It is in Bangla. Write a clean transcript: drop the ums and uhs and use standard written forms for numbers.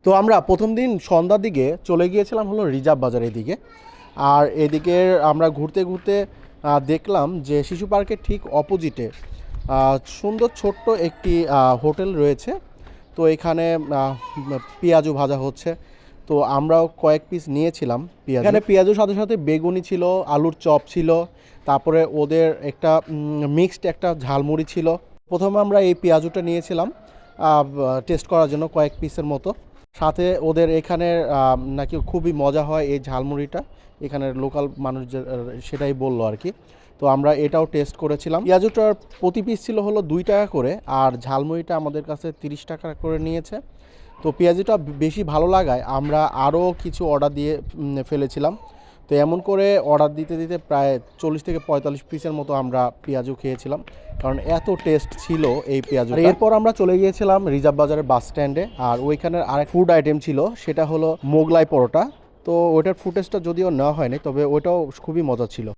তো আমরা প্রথম দিন সন্ধ্যার দিকে চলে গিয়েছিলাম হলো রিজার্ভ বাজারের দিকে। আর এদিকে আমরা ঘুরতে ঘুরতে দেখলাম যে শিশু পার্কের ঠিক অপোজিটে সুন্দর ছোট্ট একটি হোটেল রয়েছে। তো এখানে পেঁয়াজু ভাজা হচ্ছে। তো আমরাও কয়েক পিস নিয়েছিলাম পেঁয়াজ। এখানে পেঁয়াজুর সাথে সাথে বেগুনি ছিল, আলুর চপ ছিল, তারপরে ওদের একটা মিক্সড একটা ঝালমুড়ি ছিল। প্রথমে আমরা এই পেঁয়াজুটা নিয়েছিলাম টেস্ট করার জন্য কয়েক পিসের মতো। সাথে ওদের এখানের নাকি খুবই মজা হয় এই ঝালমুড়িটা, এখানের লোকাল মানুষ সেটাই বললো আর কি। তো আমরা এটাও টেস্ট করেছিলাম। পেঁয়াজুটার প্রতি পিস ছিল হলো 2 টাকা করে, আর ঝালমুড়িটা আমাদের কাছে 30 টাকা করে নিয়েছে। তো পেঁয়াজুটা বেশি ভালো লাগায় আমরা আরও কিছু অর্ডার দিয়ে ফেলেছিলাম। তো এমন করে অর্ডার দিতে দিতে প্রায় 40 থেকে 45 পিসের মতো আমরা পেঁয়াজু খেয়েছিলাম, কারণ এত টেস্ট ছিল এই পেঁয়াজু। এরপর আমরা চলে গিয়েছিলাম রিজার্ভ বাজারের বাস স্ট্যান্ডে, আর ওইখানের আরেক ফুড আইটেম ছিল, সেটা হলো মোগলাই পরোটা। তো ওইটার ফুটেজটা যদিও নেওয়া হয়নি, তবে ওইটাও খুবই মজা ছিল।